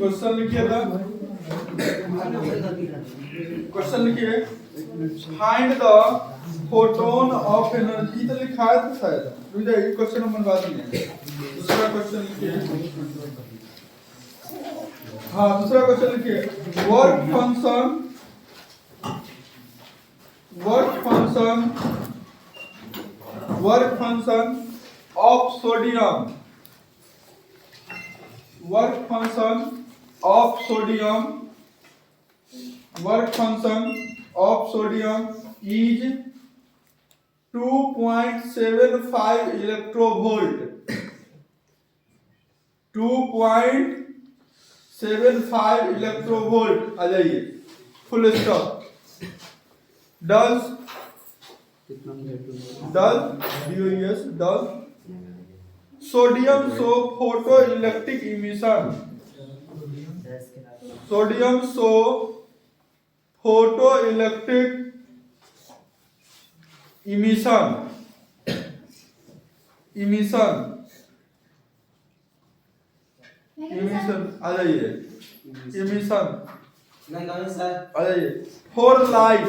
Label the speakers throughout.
Speaker 1: Question लिखिए था, question लिखिए find the photon of energy, तो लिखा है तो शायद रुक जाइए, क्वेश्चन हम बनवा दिए। दूसरा क्वेश्चन लिखिए, हाँ दूसरा क्वेश्चन लिखिए work function of sodium, work function of sodium is 2.75 electronvolt, 2.75 electronvolt आ जाइए, full stop. Does sodium show photoelectric emission, sodium show photoelectric emission आ जाइए, इमिशन आ जाइए for light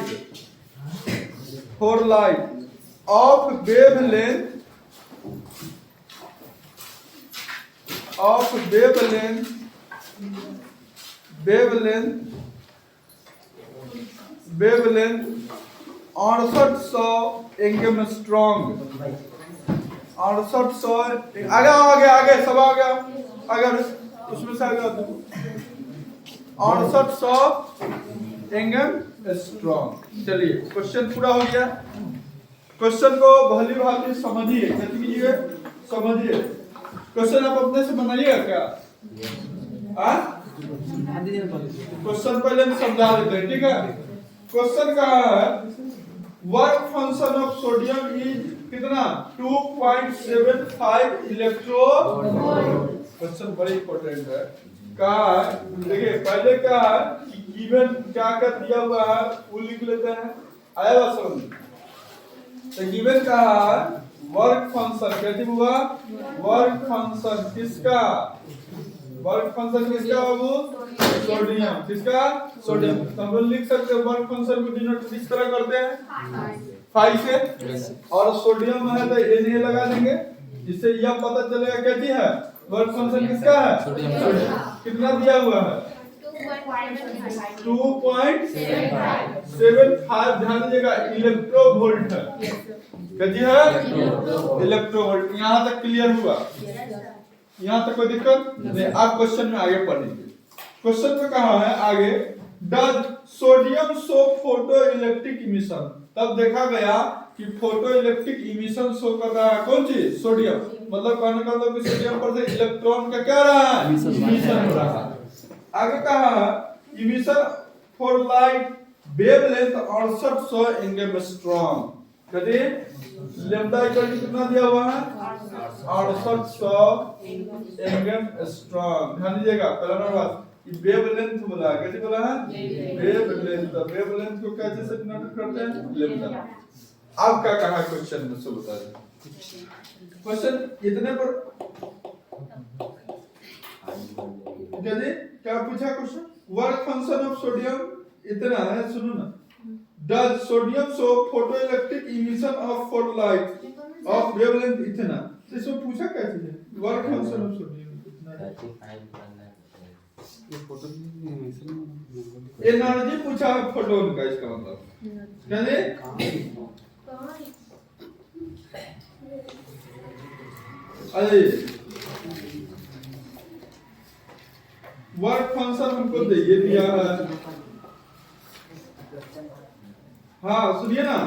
Speaker 1: of wavelength on 6800 angstrom, 6800 आगे सब आ गया, अगर उसमें से आगे 6800 एंगस्ट्रॉम। चलिए क्वेश्चन पूरा हो गया। क्वेश्चन को भली भांति समझिए, समझिए क्वेश्चन आप अपने से बनाइएगा क्या? क्वेश्चन पहले हम समझा देते हैं, ठीक है। क्वेश्चन का है work function of sodium is कितना 2.75 इलेक्ट्रोवोल्ट। क्वेश्चन बड़ा इंपॉर्टेंट है। का देखिए पहले क्या है कि गिवन क्या कर दिया हुआ है वो लिख लेते हैं, आया बात समझ। तो गिवन का है वर्क फंक्शन, कैसे हुआ वर्क फंक्शन किसका बाबू? सोडियम, किसका? सोडियम। तो हम लिख सकते हैं वर्क फंक्शन को डिनोट किस तरह करते हैं? फाई से, और सोडियम है तो Na लगा देंगे, जिससे यह पता चलेगा कैसी है वर्क फंक्शन किसका है? सोडियम। कितना दिया हुआ है? 2.75। ध्यान दीजिएगा इलेक्ट्रोवोल्ट है, कैसी है? इलेक्ट्रोवोल्ट। यहाँ तक क्लियर हुआ? यहाँ तक कोई दिक्कत नहीं। आप क्वेश्चन में आगे पढ़ेंगे। क्वेश्चन में कहा है आगे does sodium show photoelectric emission. तब देखा गया कि फोटो इलेक्ट्रिक इमिशन शो कर रहा है कौन चीज? सोडियम। मतलब कहने का मतलब कि सोडियम पर से इलेक्ट्रॉन का क्या रहा है? इमिशन हो रहा है। आगे कहा emission for light wavelength 6800 angstrom. कहते लैम्डा इक्वल टू कितना दिया हुआ है? 6800 एंगस्ट्रॉम। ध्यान दीजिएगा पहला नंबर कि वेवलेंथ बोला, कैसे बोला है? वेवलेंथ। वेवलेंथ को कैसे से डिनोट करते हैं? लैम्डा। अब क्या कहा क्वेश्चन में, सो बता दे। क्वेश्चन इतने पर क्या पूछा question? Work function of sodium इतना है, सुनो ना। Does sodium show photoelectric emission of four light of wavelength इतना। इसमें पूछा क्या चीज है? वर्क फंक्शन ऑफ सोडियम इतना है, एनर्जी पूछा है फोटोन का, इसका मतलब कहने अरे वर्क फंक्शन हमको ये दिया है। हाँ सुनिए ना,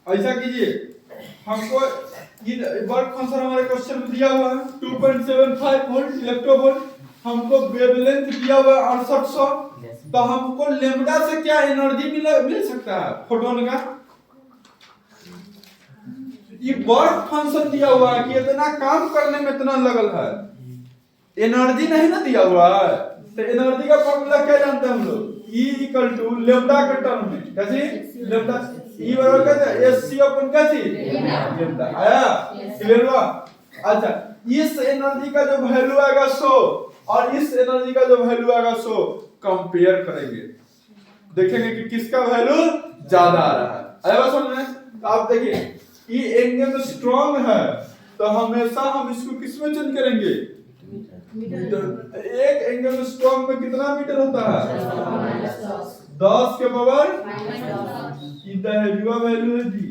Speaker 1: ऐसा कीजिए, हमको वर्क फंक्शन हमारे क्वेश्चन में दिया हुआ है 2.75 वोल्ट इलेक्ट्रोवोल्ट, हमको वेवलेंथ दिया हुआ है 6800। तो हमको लैम्डा से क्या एनर्जी मिल सकता है फोटोन का? ये वर्क फंक्शन दिया हुआ है कि इतना काम करने में इतना लगल है, एनर्जी नहीं ना दिया हुआ है। तो एनर्जी का फॉर्मूला क्या जानते हैं हम लोग? E इक्वल टू लैम्डा के टर्म में, कैसे? लैम्डा E बराबर क्या है? SC अपन कैसे? लैम्डा। आया क्लियर हुआ? अच्छा, इस एनर्जी का जो वैल्यू आएगा 100, और इस एनर्जी का जो वैल्यू आएगा सो कंपेयर करेंगे, देखेंगे कि किसका वैल्यू ज्यादा आ रहा है। आया समझ में? तो आप देखिए ये एंगल स्ट्रांग है तो हमेशा हम इसको किस में चेंज करेंगे? मीटर। एक एंगल स्ट्रांग में कितना मीटर होता है? 10 के पावर इधर वैल्यू है जी।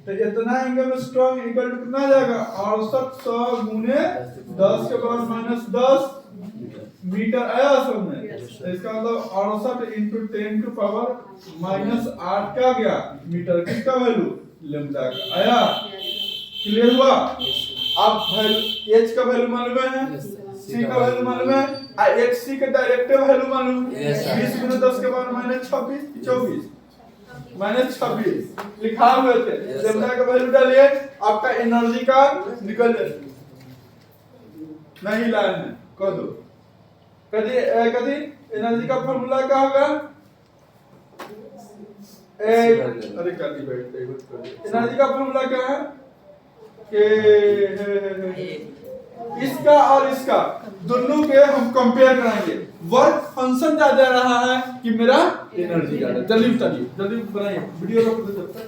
Speaker 1: तो इतना एंगल स्ट्रांग इक्वल टू कितना जाएगा? 6800 गुने 10 के पावर -10 मीटर। आया समझ में? तो इसका मतलब 68 into 10 टू पावर -8 का गया मीटर, किसका वैल्यू? लैम्डा का। आया? क्लियर हुआ? अब वैल्यू h का वैल्यू मालूम है, c का वैल्यू मालूम है, एक c का डायरेक्ट वैल्यू मालूम है। 20 गुने 10 के पावर -26 24 -26 लिखा हुए थे। लैम्डा का वैल्यू डालिए, आपका एनर्जी का निकल नहीं लाइन है कर दो। कभी एनर्जी का फार्मूला क्या होगा? अरे कर दी बैठ एनर्जी का फार्मूला क्या है कि इसका और इसका दोनों के हम कंपेयर कराएंगे। वर्क फंक्शन ज्यादा रहा है कि मेरा एनर्जी ज्यादा। जल्दी उतारिए, जल्दी बनाइए, वीडियो रोक दो जब तक।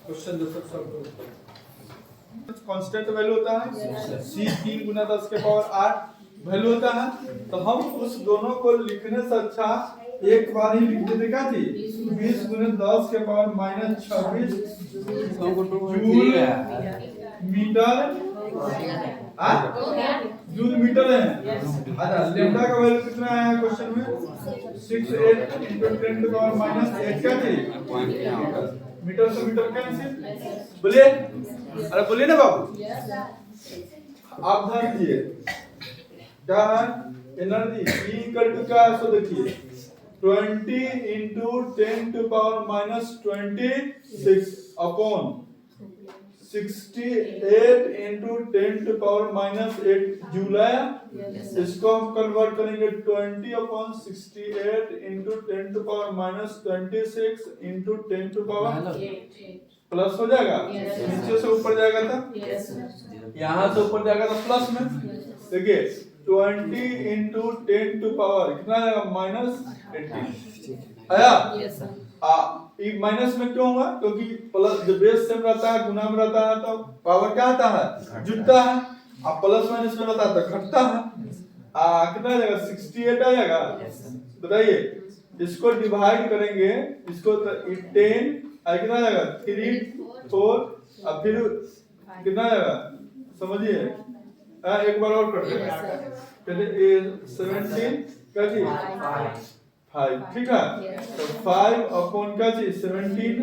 Speaker 1: क्वेश्चन जब तक सब कांस्टेंट वैल्यू होता है c 3 गुना 10 के पावर 8 वैल्यू होता है, तो हम उस दोनों को लिखने से अच्छा एक बार ही लिख देते क्या थी? 20 गुने 10 के पावर -26 जूल मीटर है। अच्छा लैम्डा का वैल्यू कितना आया क्वेश्चन में? 68 into 10 to power -8 क्या थी? मीटर से मीटर कैंसिल। बोलिए, अरे बोलिए ना बाबू। आप ध्यान दीजिए क्या है एनर्जी E इक्वल टू क्या है? सो देखिए 20 into 10 to power -26 upon 68 into 10 to power -8 joule आया। इसको हम कन्वर्ट करेंगे 20 upon 68 into 10 to power -26 into 10 to power plus हो जाएगा। नीचे से ऊपर जाएगा था, यहाँ से ऊपर जाएगा तो प्लस में। देखिए 20 into 10 to power कितना आएगा? -80 आया। ये माइनस में क्यों हुआ? क्योंकि प्लस जब बेस सेम रहता है गुना में रहता है तो पावर क्या आता है? जुड़ता है। अब प्लस माइनस में रहता है तो घटता है। कितना आ जाएगा? 68 आ जाएगा। बताइए इसको डिवाइड करेंगे, इसको तो 10 कितना आ जाएगा? 3 4 अब फिर कितना आ जाएगा? समझिए एक बार और करते हैं। कहते 17 क्या चीज? 5 ठीक है। तो 5 अपॉन क्या चीज? 17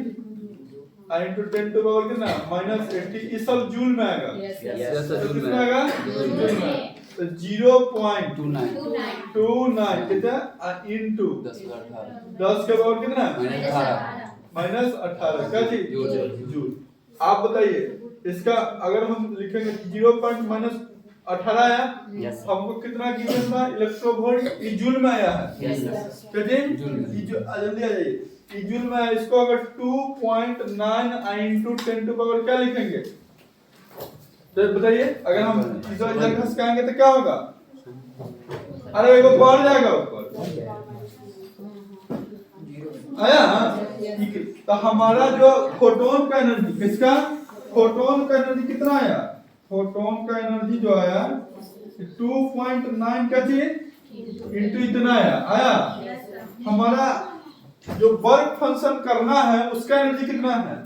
Speaker 1: into 10 टू पावर कितना? -80। इस सब जूल में आएगा। तो कितना आएगा? जूल में। तो 0.29 कितना? into 10 के पावर कितना? -18 क्या चीज? जूल। आप बताइए इसका अगर हम लिखेंगे 0.18 आया, हमको कितना गिवन था? इलेक्ट्रोवोल्ट। ये जूल में आया है। जल्दी आ जाइए, ये जूल में आया। इसको अगर 2.9 into 10 टू पावर क्या लिखेंगे? तो बताइए अगर हम इधर खसकाएंगे तो क्या होगा? अरे वो बढ़ जाएगा ऊपर। आया। तो हमारा जो फोटोन का एनर्जी, किसका? फोटोन का एनर्जी कितना आया? फोटोन का एनर्जी जो आया 2.9 का इंटू इतना आया। हमारा जो वर्क फंक्शन करना है उसका एनर्जी कितना है?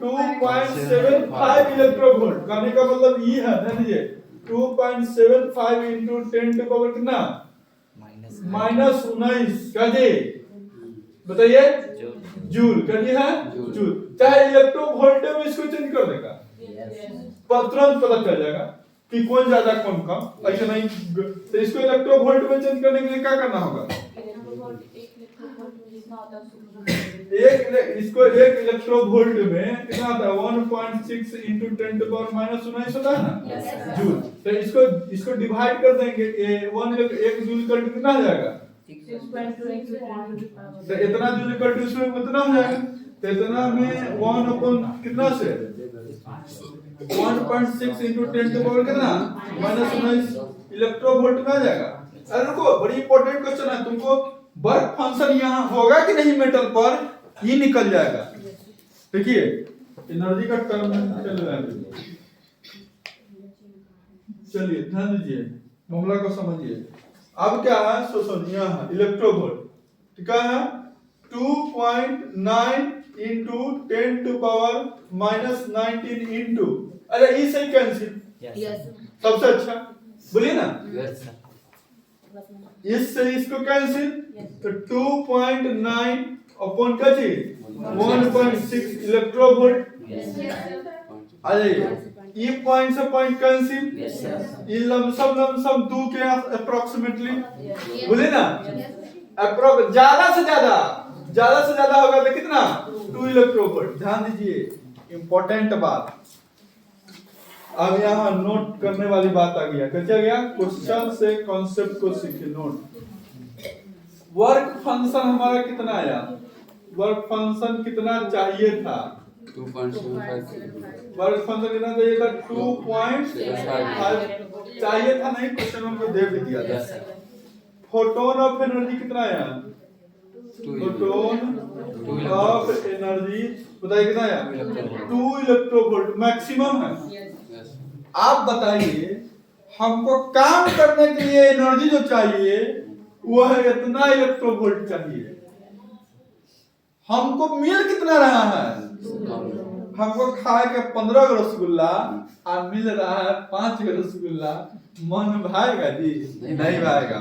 Speaker 1: 2.75 इलेक्ट्रोवोल्ट। कहने का मतलब ये है, ध्यान दीजिए 2.75 into 10 टू पावर कितना? -19 क्या जी? बताइए जूल क्या जी है? जूल। चाहे इलेक्ट्रोवोल्ट में इसको चेंज कर देगा, तुरंत पता चल जाएगा कि कौन ज्यादा कौन कम। ऐसा नहीं तो इसको इलेक्ट्रोवोल्ट में चेंज करने के लिए क्या करना होगा? इसको एक इलेक्ट्रोवोल्ट में कितना आता है? 1.6 into 10 to power -19 होता है ना जूल। तो इसको डिवाइड कर देंगे। 1 जूल का कितना हो जाएगा? 6.2। तो इतना जूल का इसमें कितना हो जाएगा? तो इतना में 1 अपॉन कितना से 1.6 into 10 to power कितना? -19 इलेक्ट्रोवोल्ट में आ जाएगा। अरे रुको, बड़ी इंपॉर्टेंट क्वेश्चन है, तुमको वर्क फंक्शन यहाँ होगा कि नहीं मेटल पर, ये निकल जाएगा। देखिए एनर्जी का टर्म चल रहा है। चलिए ध्यान दीजिए, मामला को समझिए। अब क्या है, सोचो यहाँ है इलेक्ट्रोवोल्ट, ठीक है, 2.9 into 10 to power minus 19 into, अरे ये सही कैंसिल, सबसे अच्छा बोलिए ना, इससे इसको कैंसिल, तो 2.9 अपॉन क्या चीज 1.6 इलेक्ट्रोवोल्ट आ जाइए। ये पॉइंट से पॉइंट कैंसिल, ये लमसम 2 के अप्रोक्सीमेटली, बोलिए ना, ज्यादा से ज्यादा होगा तो कितना 2 इलेक्ट्रोवोल्ट। ध्यान दीजिए इंपॉर्टेंट बात। अब यहाँ नोट करने वाली बात आ गया, कैसे गया, क्वेश्चन से कॉन्सेप्ट को सीखे। नोट, वर्क फंक्शन हमारा कितना आया, वर्क फंक्शन कितना चाहिए था,
Speaker 2: 2.75
Speaker 1: वर्क फंक्शन कितना चाहिए था, 2.5 चाहिए था, नहीं क्वेश्चन हमको दे भी दिया था। फोटोन ऑफ एनर्जी कितना आया, फोटोन ऑफ एनर्जी बताइए कितना आया, 2 इलेक्ट्रोवोल्ट मैक्सिमम है। आप बताइए हमको काम करने के लिए एनर्जी जो चाहिए वह इतना इलेक्ट्रोवोल्ट चाहिए, हमको मिल कितना रहा है, हमको खाए के 15 रसगुल्ला और मिल रहा है 5 रसगुल्ला, मन भाएगा जी, नहीं भाएगा।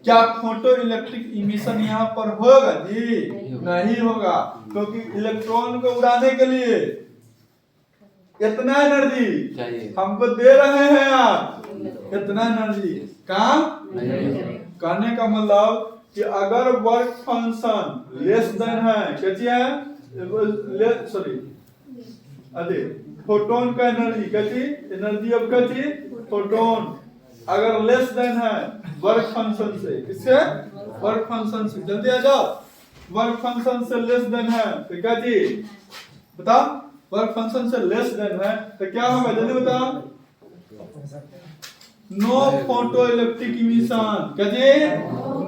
Speaker 1: क्या फोटो इलेक्ट्रिक इमिशन यहाँ पर होगा जी, नहीं होगा, क्योंकि इलेक्ट्रॉन को उड़ाने के लिए इतना एनर्जी हमको दे रहे हैं आप, इतना एनर्जी काम करने का मतलब कि अगर वर्क फंक्शन लेस देन है, क्या है, सॉरी अरे फोटोन का एनर्जी, कैसी एनर्जी ऑफ कैसी फोटोन, अगर लेस देन है वर्क फंक्शन से, किससे, वर्क फंक्शन से, जल्दी आ जाओ, वर्क फंक्शन से लेस देन है तो क्या चीज बताओ, वर्क फंक्शन से लेस देन है तो क्या होगा, जल्दी बताओ, नो फोटो इलेक्ट्रिक इमिशन, क्या जी,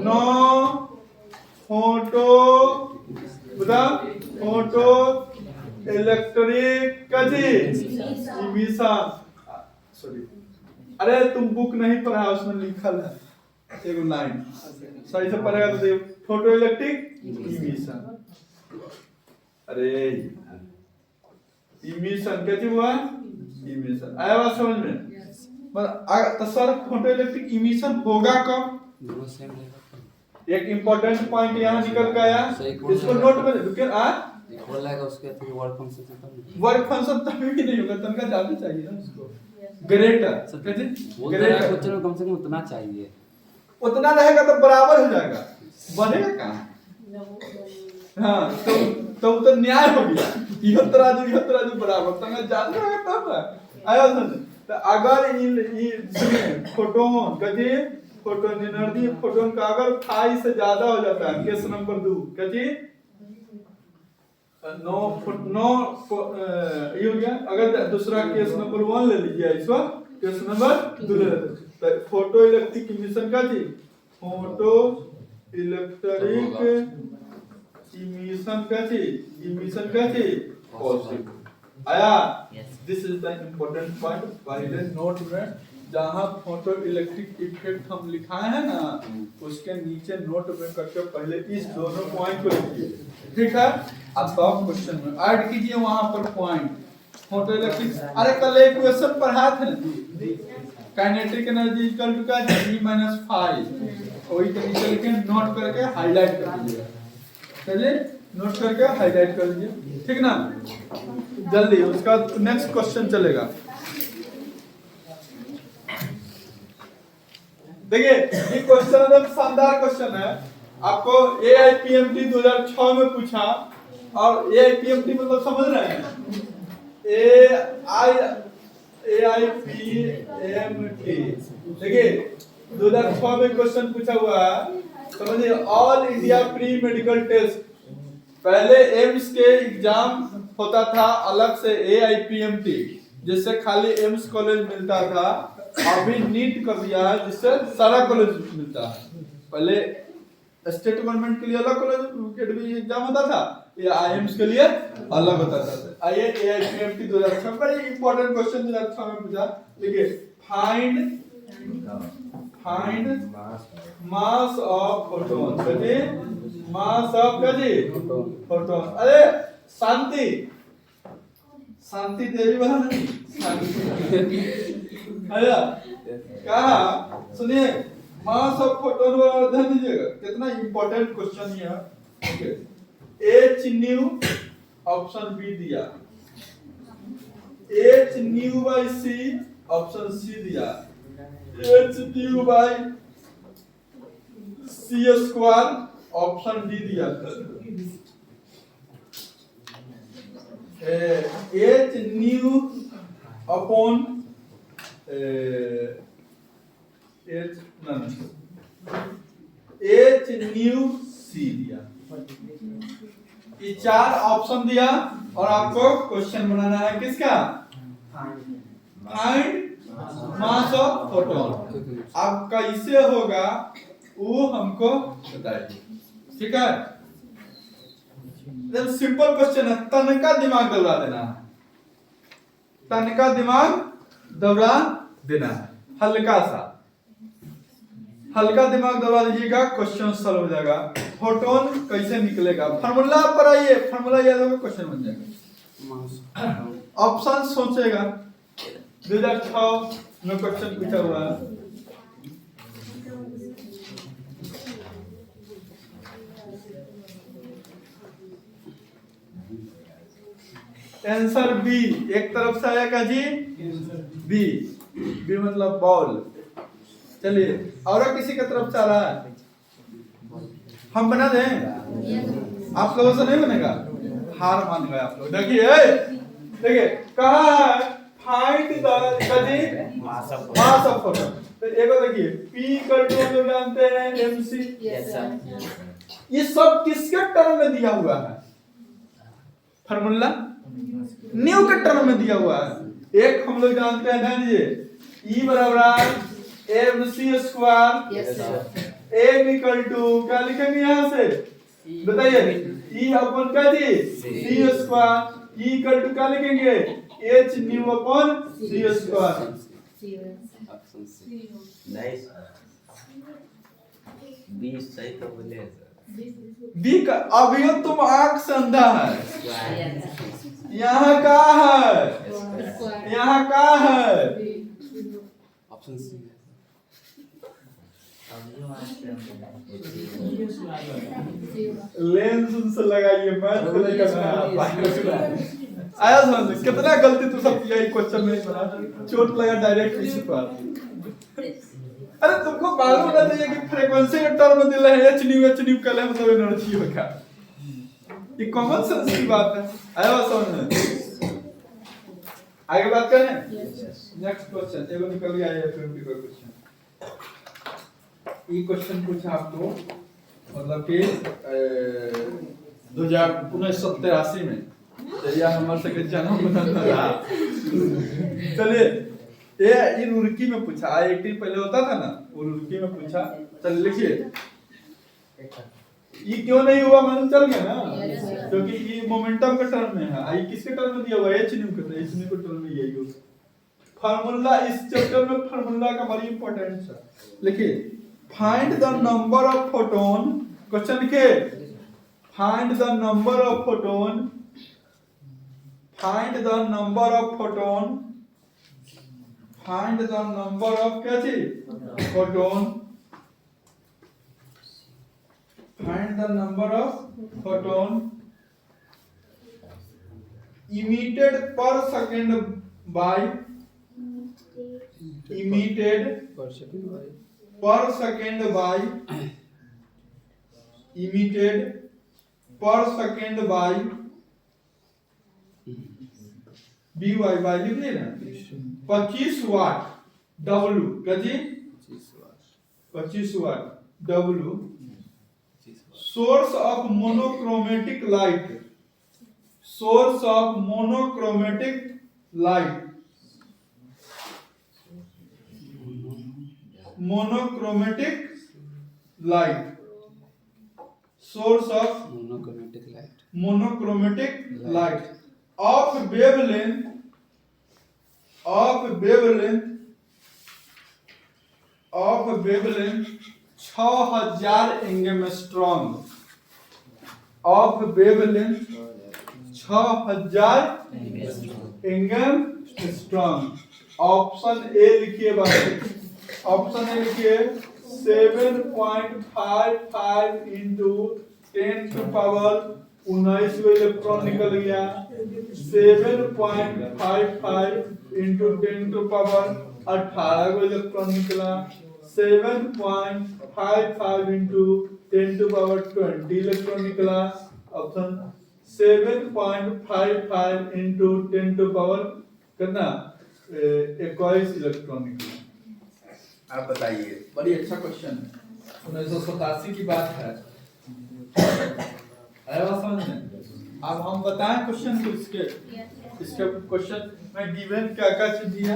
Speaker 1: नो फोटो, बता, फोटो इलेक्ट्रिक क्या जी इमिशन, सॉरी अरे तुम बुक नहीं पढ़ा, उसमें लिखल है एक लाइन, सही से पढ़ेगा तो देखो, फोटो इलेक्ट्रिक इमिशन, अरे इमिशन कैसे हुआ, इमिशन आया बात समझ में, तो सर फोटो इलेक्ट्रिक इमिशन होगा कब, एक इंपॉर्टेंट पॉइंट यहाँ निकल के आया, इसको नोट में रुकिए,
Speaker 2: उसके वर्क फंक्शन से कम,
Speaker 1: वर्क फंक्शन तभी भी नहीं होगा, तनका ज्यादा चाहिए ना उसको, ग्रेटर कैसे,
Speaker 2: ग्रेटर क्वेश्चन में कम से कम उतना चाहिए,
Speaker 1: उतना रहेगा तो बराबर हो जाएगा, बढ़ेगा कहाँ, हाँ तो न्याय हो गया, यह तराजू बराबर, तनका ज्यादा रहेगा तब ना आया समझ। तो अगर इन फोटोन कैसे, फोटोन एनर्जी फोटोन का अगर 5 से ज्यादा हो जाता है, केस नंबर 2 कैसे, नो ये हो गया। अगर दूसरा केस नंबर 1 ले लीजिए, इस वक्त केस नंबर 2 ले लेते, तो फोटो इलेक्ट्रिक इमिशन का जी, फोटो इलेक्ट्रिक इमिशन का जी, इमिशन का जी पॉजिटिव आया। This is the important point, पहले नोट में जहां फोटो इलेक्ट्रिक इफेक्ट हम लिखाए हैं ना, उसके नीचे नोट में करके पहले इस दोनों पॉइंट को लिखिए, ठीक है। अब सब क्वेश्चन में ऐड कीजिए वहां पर पॉइंट, फोटो इलेक्ट्रिक, अरे कल एक क्वेश्चन पढ़ा थे ना, काइनेटिक एनर्जी इक्वल टू का G - 5, वही के नीचे लिखे, नोट करके हाईलाइट कर दीजिए, चलिए नोट करके हाईलाइट कर लीजिए, ठीक ना, जल्दी उसका नेक्स्ट क्वेश्चन चलेगा। देखिए ये क्वेश्चन एकदम शानदार क्वेश्चन है, आपको AIPMT 2006 में पूछा, और AIPMT मतलब समझ रहे हैं, AIPMT देखिए 2006 में क्वेश्चन पूछा हुआ है, समझिए, all India pre medical test, पहले एम्स के एग्जाम होता था अलग से AIPMT, जिससे खाली एम्स कॉलेज मिलता था, अभी नीट कर दिया है, जिससे सारा कॉलेज मिलता है। पहले स्टेट गवर्नमेंट के लिए अलग कॉलेज अकेडमी एग्जाम होता था, ये आईएम्स के लिए अलग होता था। आइए एआईपीएमटी 2006 पर एक इंपॉर्टेंट क्वेश्चन 2006 में पूछा, देखिए फाइंड मास ऑफ फोटोन, कहिए मास ऑफ कहिए फोटोन। अरे शांति शांति देवी वाला नहीं, आया कहा सुनिए, मास ऑफ फोटोन वाला ध्यान दीजिएगा, कितना इंपॉर्टेंट क्वेश्चन ये है। Okay, H nu option B दिया, H nu by C option C दिया, H nu by C square option D दिया, H nu upon H nu C दिया। ये चार ऑप्शन दिया और आपको क्वेश्चन बनाना है किसका, फाइंड मास ऑफ फोटोन। अब कैसे होगा वो हमको बताइए, ठीक है। एकदम सिंपल क्वेश्चन है, तनका दिमाग दौड़ा देना है, तनका दिमाग दौड़ा देना है, हल्का सा हल्का दिमाग दौड़ा दीजिएगा, क्वेश्चन सॉल्व हो जाएगा। फोटोन कैसे निकलेगा, फार्मूला पर आइए, फार्मूला याद होगा क्वेश्चन बन जाएगा। ऑप्शन सोचेगा, 2006 में क्वेश्चन पूछा हुआ है। आंसर बी, एक तरफ से आएगा जी बी, बी मतलब बॉल। चलिए और किसी की तरफ से आ रहा है, हम बना दें, आप लोगों से नहीं बनेगा, हार मान गए आप लोग। देखिए देखिए कहा है find the mass of photon, तो एक देखिए पी इक्वल टू हम लोग जानते हैं एमसी, ये सब किसके टर्म में दिया हुआ है, फार्मूला न्यू के टर्म में दिया हुआ है। एक हम लोग जानते हैं ना ये E बराबर mc square, m equal to क्या लिखेंगे यहाँ से बताइए, E अपॉन क्या जी c square, E equal to क्या लिखेंगे h nu upon c square.
Speaker 3: Nice, बी सही तो बोले सर,
Speaker 1: बी का अभी तुम आंख से अंधा है, यहाँ का है, यहाँ का है
Speaker 2: ऑप्शन सी।
Speaker 1: लेंस उनसे लगाइए, मैथ को लेकर आया समझ, कितना गलती तू सब किया क्वेश्चन में बना, चोट लगा डायरेक्ट इसी पर। अरे तुमको मालूम होना चाहिए कि फ्रीक्वेंसी के टर्म दिया है एच न्यू कल मतलब एनर्जी होगा, ये कॉमन सेंस की बात है। आया बात समझ में, आगे बात करें। नेक्स्ट क्वेश्चन एगो निकल गया है एफएमपी का क्वेश्चन। ये क्वेश्चन पूछा आपको मतलब कि 1983 में, या हमारे से के जन्म बताता रहा। चलिए ये रुड़की में पूछा, आईआईटी पहले होता था ना, वो रुड़की में पूछा। चल लिखिए, ये क्यों नहीं हुआ मालूम चल गया ना, क्योंकि ये मोमेंटम के टर्म में है। आई किसके टर्म में दिया हुआ है, एच न्यू के, एच न्यू के टर्म में यही होगा। फार्मूला इस चैप्टर में फार्मूला का बड़ी इंपॉर्टेंस है। लिखिए find the number of photon, question लिखिए find the number of photon, find the number of photon, find the number of क्या चीज photon, find the number of photon emitted per second by emitted per second by emitted per second by by by लिख लिया ना 25 वाट W क्या जी 25 वाट W source of monochromatic light, source of monochromatic light monochromatic light, source of
Speaker 2: monochromatic light
Speaker 1: of wavelength 6000 angstrom, of wavelength 6000 angstrom. Option A लिखिए भाई, option A लिखिए 7.55 into 10 to power 19 electron निकल गया। 7.55 into 10 to power 18 electron निकला। 7.55 into 10 to power 20 electron निकला। Option 7.55 into 10 to power कितना 21 electron निकला।
Speaker 3: आप बताइए।
Speaker 1: बड़ी अच्छा क्वेश्चन है, 1987 की बात है। आया बात समझ में? अब हम बताएं क्वेश्चन को, इसके क्वेश्चन में गिवन क्या क्या चीज दिया,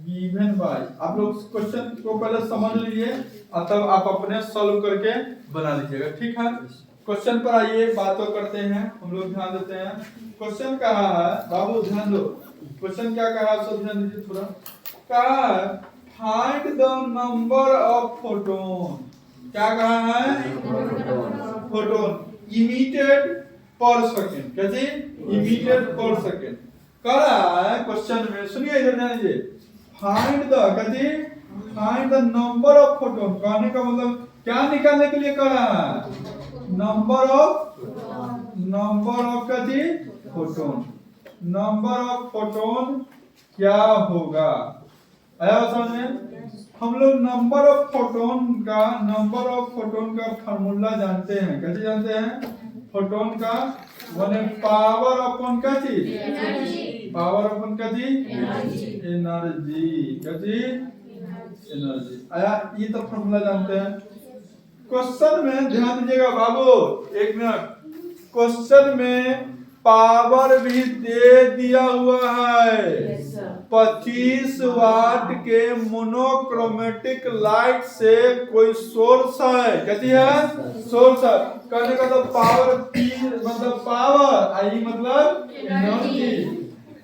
Speaker 1: गिवन बाय। आप लोग क्वेश्चन को पहले समझ लीजिए और तब आप अपने सॉल्व करके बना लीजिएगा, ठीक है? क्वेश्चन पर आइए, बातों करते हैं, हम लोग ध्यान देते हैं। क्वेश्चन कहा है, बाबू ध्यान दो, क्वेश्चन क्या कहा है, सब ध्यान दीजिए थोड़ा। कहा है find the number of photon, क्या कहा है? फोटोन इमिटेड पर सेकंड, कैसे इमिटेड पर सेकंड कहा है क्वेश्चन में। सुनिए इधर ध्यान दीजिए, फाइंड द कैसे find the number of photon, कहने का मतलब क्या निकालने के लिए कहा है? नंबर ऑफ कैसे फोटोन, नंबर ऑफ फोटोन क्या होगा? आया समझ में? हम लोग नंबर ऑफ फोटोन का फार्मूला जानते हैं, कैसे जानते हैं? फोटोन का वन पावर अपॉन क्या चीज, पावर अपॉन क्या चीज, एनर्जी, क्या चीज, एनर्जी। आया, ये तो फार्मूला जानते हैं। क्वेश्चन में ध्यान दीजिएगा बाबू, एक मिनट, क्वेश्चन में पावर भी दे दिया हुआ है। 25 वाट के मोनोक्रोमेटिक लाइट से कोई सोर्स है, कहती है सोर्स है। कहने का तो पावर पी मतलब पावर, आई मतलब एनर्जी,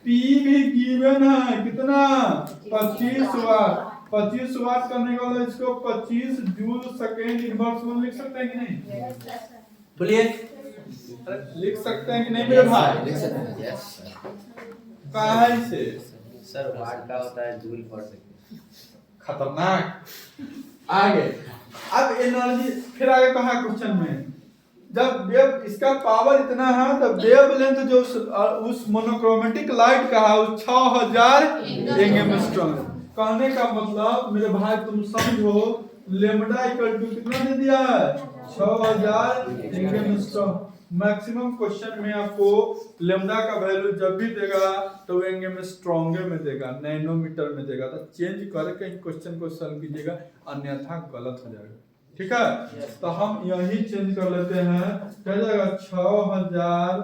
Speaker 1: पी भी गिवन है, कितना 25 वाट। 25 वाट करने का मतलब इसको 25 जूल सेकेंड इनवर्स में लिख सकते हैं कि नहीं? बोलिए, लिख सकते हैं कि नहीं मेरे भाई?
Speaker 3: लिख सकते हैं, यस
Speaker 1: कैसे?
Speaker 3: सर वाट का होता है जूल पर सेकंड।
Speaker 1: खतरनाक। आगे अब एनर्जी, फिर आगे कहा क्वेश्चन में, जब वेव इसका पावर इतना है तो वेवलेंथ जो उस मोनोक्रोमेटिक लाइट का है उस 6000 एंगस्ट्रॉम। कहने का मतलब मेरे भाई तुम समझो, लेमडा इक्वल टू कितना दे दिया है? 6000 एंगस्ट्रॉम। मैक्सिमम क्वेश्चन में आपको लेमडा का वैल्यू जब भी देगा तो एंगस्ट्रॉम में देगा, नैनोमीटर में देगा, तो चेंज करके क्वेश्चन को सॉल्व कीजिएगा, अन्यथा गलत हो जाएगा, ठीक है? तो हम यही चेंज कर लेते हैं, क्या जाएगा 6000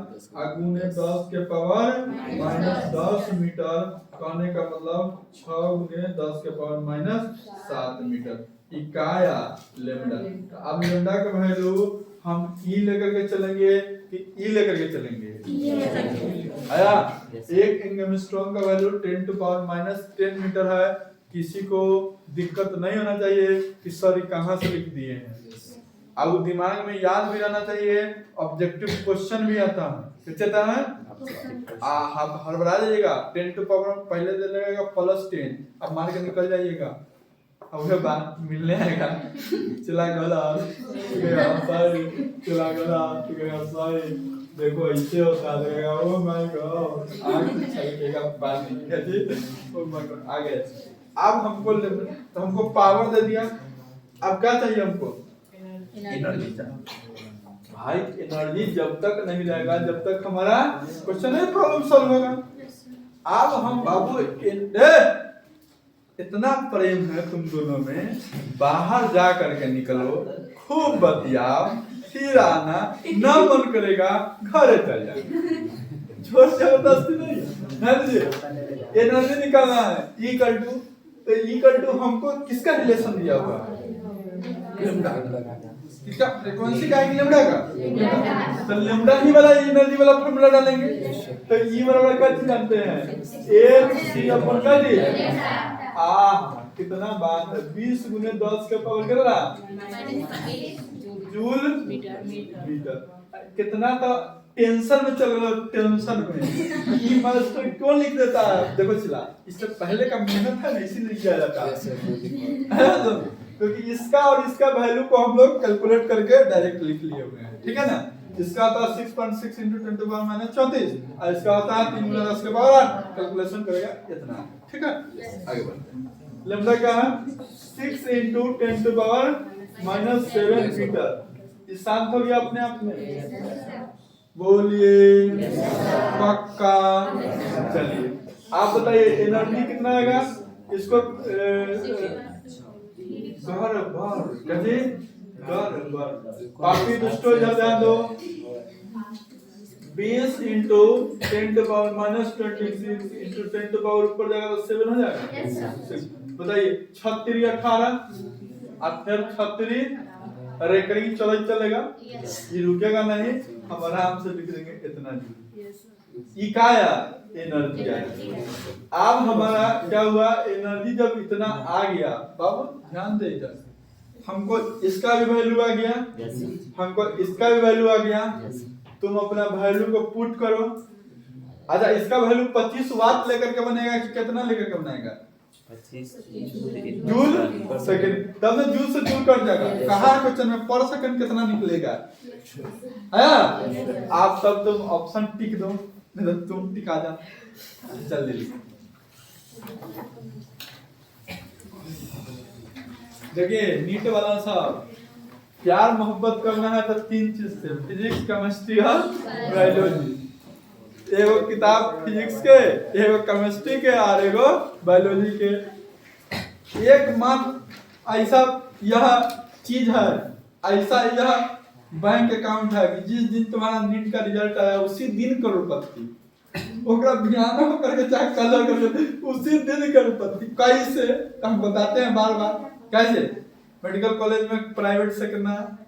Speaker 1: गुने 10 के पावर -10 मीटर। कहने का मतलब 6 गुने 10 के पावर -7 मीटर इकाया लेमडा। तो अब लेमडा का वैल्यू हम ई लेकर के चलेंगे कि ई लेकर के चलेंगे? आया, एक एंगस्ट्रॉम का वैल्यू 10 टू पावर -10 मीटर है। किसी को दिक्कत नहीं होना चाहिए कि सर कहाँ से लिख दिए हैं, अब दिमाग में याद भी रहना चाहिए। ऑब्जेक्टिव क्वेश्चन भी आता है, कैसे आता है? आप हड़बड़ा जाइएगा, 10 टू पावर पहले दे लगेगा +10, अब मार के निकल जाइएगा, अब वो बात मिलने आएगा। चला गला सॉरी देखो ऐसे होता है, ओ माय गॉड आग चलेगा बात नहीं कहती, ओ माय गॉड। आगे अब हमको पावर दे दिया, अब क्या चाहिए हमको? एनर्जी चाहिए भाई। एनर्जी जब तक नहीं रहेगा जब तक हमारा क्वेश्चन नहीं प्रॉब्लम सॉल्व होगा। अब हम बाबू इतना प्रेम है तुम दोनों में, बाहर जा करके निकलो, खूब बतियाओ, फिर आना, ना मन करेगा घरे चल जाए, छोड़ जबरदस्ती नहीं। एनर्जी निकालना है, इक्वल टू तो इक्वल टू हमको किसका रिलेशन दिया हुआ है? लेम्डा। किसका? फ्रीक्वेंसी का है कि लेम्डा का? तो लेम्डा ही वाला एनर्जी वाला फार्मूला डालेंगे। तो ई बराबर क्या चीज जानते हैं? एक सी अपन का दी कितना बात है, 20 गुने 10 के पावर कितना जूल मीटर। कितना तो टेंशन में चल रहा, टेंशन में ई माइनस तो क्यों लिख देता है? देखो चला, इससे पहले का मेहनत है ना, इसीलिए किया जाता है। क्योंकि इसका और इसका वैल्यू को हम लोग कैलकुलेट करके डायरेक्ट लिख लिए हुए हैं, ठीक है ना। इसका होता है 6.6 × 10⁻⁻34 और इसका होता है 3 × 10 के पावर 8। कैलकुलेशन करेगा इतना, ठीक है। आगे बढ़ते हैं। लेम्डा क्या है? 6 × 10⁻⁻7 मीटर। ये शांत हो गया अपने आप में? बोलिए पक्का। चलिए आप बताइए एनर्जी कितना आएगा? इसको बाकी दोस्तों ध्यान दो। 20 × 10⁻⁻26 × 10 ऊपर जाएगा तो 7 हो जाएगा। बताइए 36 18 और फिर 36 रेकरिंग चलेगा, ये रुकेगा नहीं, हम आराम से लिख देंगे इतना जूल। ये क्या है? एनर्जी है। अब हमारा क्या हुआ? एनर्जी जब इतना आ गया, बाबू ध्यान दे इधर, हमको इसका भी वैल्यू आ गया, हमको इसका भी वैल्यू आ गया। तुम अपना वैल्यू को पुट करो। अच्छा इसका वैल्यू 25 वाट लेकर के बनेगा कि कितना लेकर के बनाएगा?
Speaker 3: 25
Speaker 1: जूल सेकंड। तब ना जूल से जूल कट जाएगा। कहा क्वेश्चन में पर सेकंड कितना निकलेगा? आप सब तुम ऑप्शन टिक दो, नहीं तो तुम टिका जा। चल ले देखिए नीट वाला साहब, प्यार मोहब्बत करना है तो 3 चीज से, फिजिक्स केमिस्ट्री और बायोलॉजी। एगो किताब फिजिक्स के, एगो केमिस्ट्री के और एगो बायोलॉजी के। एकमात्र ऐसा यह चीज है, ऐसा यह बैंक अकाउंट है कि जिस दिन तुम्हारा नीट का रिजल्ट आया उसी दिन करोड़पति, ओकरा बिहान होकर के चाहे कल करके उसी दिन करोड़पति। कैसे हम बताते हैं बार बार। कैसे? मेडिकल कॉलेज में प्राइवेट से करना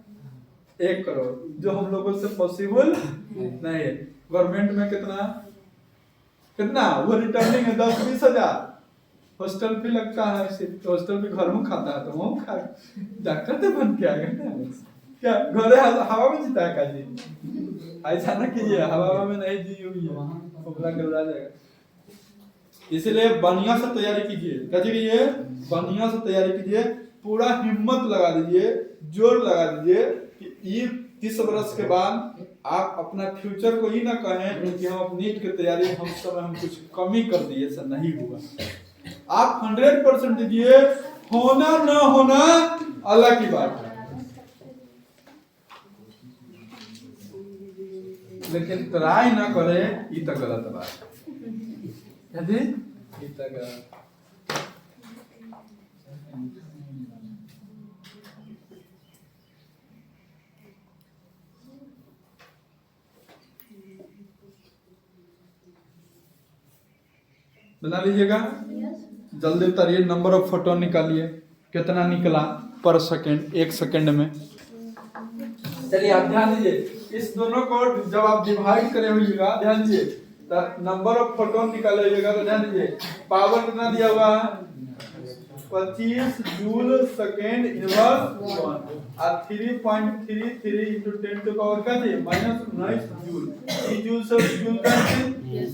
Speaker 1: 1 करोड़, जो हम लोगों से पॉसिबल नहीं है। गवर्नमेंट में कितना वो रिटर्निंग है 10-20 हजार। हॉस्टल फी लगता है, सिर्फ हॉस्टल फी घर में खाता है तो वो खा डॉक्टर तो बन के आएगा ना। क्या घरे हवा में जीता है? काजी ऐसा ना कीजिए, हवा में नहीं जी हुई है, खोखला के उड़ा जाएगा। इसलिए बढ़िया से तैयारी कीजिए। कैसे कीजिए? बढ़िया से तैयारी कीजिए, पूरा हिम्मत लगा दीजिए, जोर लगा दीजिए कि ये 30 वर्ष के बाद आप अपना फ्यूचर को ही ना कहें कि हम नीट की तैयारी हम कुछ कमी कर दिए, ऐसा नहीं हुआ। आप 100% दीजिए, होना ना होना अलग की बात है, लेकिन ट्राई ना करें ये तो गलत बात है। ये तो गलत। बना लीजिएगा जल्दी उतारिए। नंबर ऑफ फोटोन निकालिए, कितना निकला पर सेकंड, 1 सेकंड में। चलिए आप ध्यान दीजिए, इस दोनों को जब आप डिवाइड करे होइएगा, ध्यान दीजिए, तो नंबर ऑफ फोटोन निकालिएगा। तो ध्यान दीजिए पावर कितना दिया हुआ है? 25 जूल सेकंड इनवर्स 1 और 3.33 × 10⁻⁻⁻⁹ जूल। ये जूल से जूल का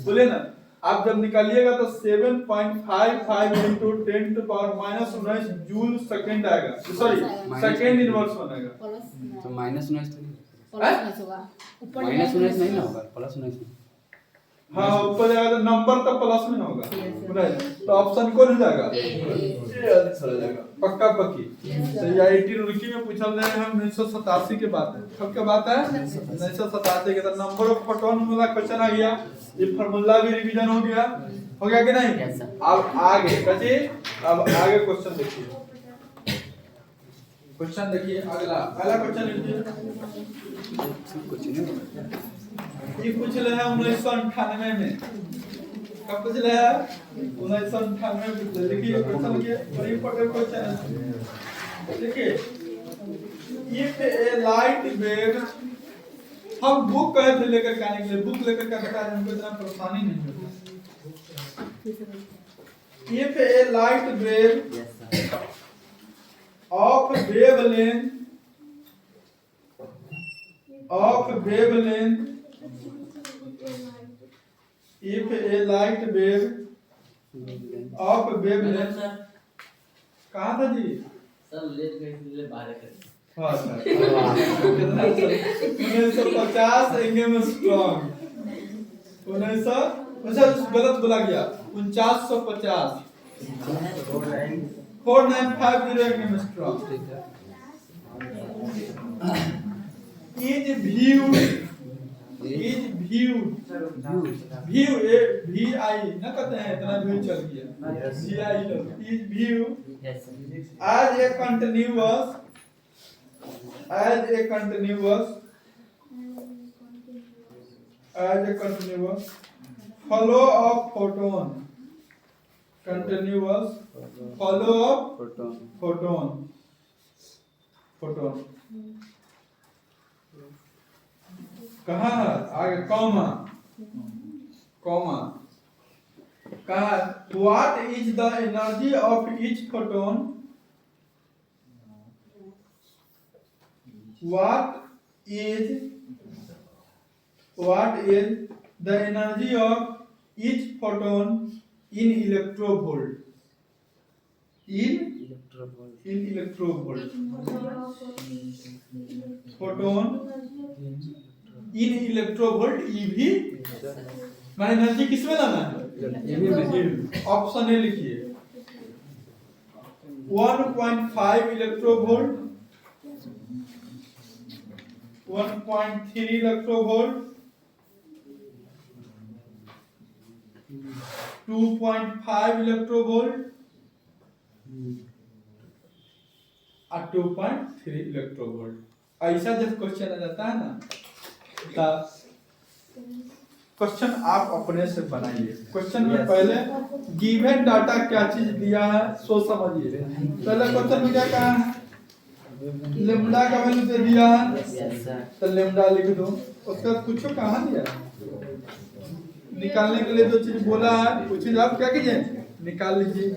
Speaker 1: बोले ना, आप जब निकालिएगा तो 7.55 × 10⁻⁻⁹ जूल सेकंड आएगा। सॉरी सेकंड इनवर्स बनेगा।
Speaker 3: तो -19
Speaker 4: होगा, ऊपर
Speaker 3: -19 नहीं ना होगा, +19।
Speaker 1: हाँ ऊपर जाएगा तो नंबर तो प्लस में ना होगा, तो ऑप्शन कौन हो जाएगा? पक्का पक्की। तो आईआईटी रुड़की में पूछा गया है 1987 के बात है। कब के बात है? 1987 के। तो नंबर ऑफ फोटोन वाला क्वेश्चन आ गया, ये फार्मूला भी रिवीजन हो गया कि नहीं? अब आगे कैसे, अब आगे क्वेश्चन देखिए, क्वेश्चन देखिए अगला। पहला क्वेश्चन लिखिए,
Speaker 3: कुछ नहीं
Speaker 1: ये पूछ रहे हैं 1998 में। कब पूछ रहा है 1998 में पूछ रहा। देखिए क्वेश्चन के बड़ी इंपॉर्टेंट क्वेश्चन है। देखिए इफ ए लाइट वेव, हम बुक कहे थे लेकर के आने के लिए, बुक लेकर के आता है, हमको इतना परेशानी नहीं होती। If A light wave of wavelength if a light wave of wavelength, कहाँ था जी
Speaker 2: सर लेट गए इसलिए बाहर कर।
Speaker 1: हाँ सर 1950 एंगस्ट्रॉम 1900 गलत बोला गया 4950 4950 angstrom is viewed view a vi ना कहते हैं, इतना व्यू चल गया vi is viewed as a continuous follow of photon, continuous follow of photon कहाँ है आगे कॉमा कहाँ, what is the energy of each photon, what is the energy of each photon in electrovolt, in electrovolt, photon in electrovolt EV, मैंने energy किसमें लाना है, option A लिखिए 1.5 electronvolt, 1.3 electronvolt, 2.5 electronvolt और 2.3 इलेक्ट्रोवोल्ट। ऐसा जब क्वेश्चन आ जाता है ना, क्वेश्चन आप अपने से बनाइए। क्वेश्चन में पहले गिवन डाटा क्या चीज दिया है सो समझिए। पहले क्वेश्चन में क्या कहा है, लेम्डा का वैल्यू दे दिया है तो लेम्डा लिख दो, उसके बाद कुछ कहाँ दिया निकालने के लिए जो चीज बोला है वो चीज आप क्या कीजिए निकाल लीजिए।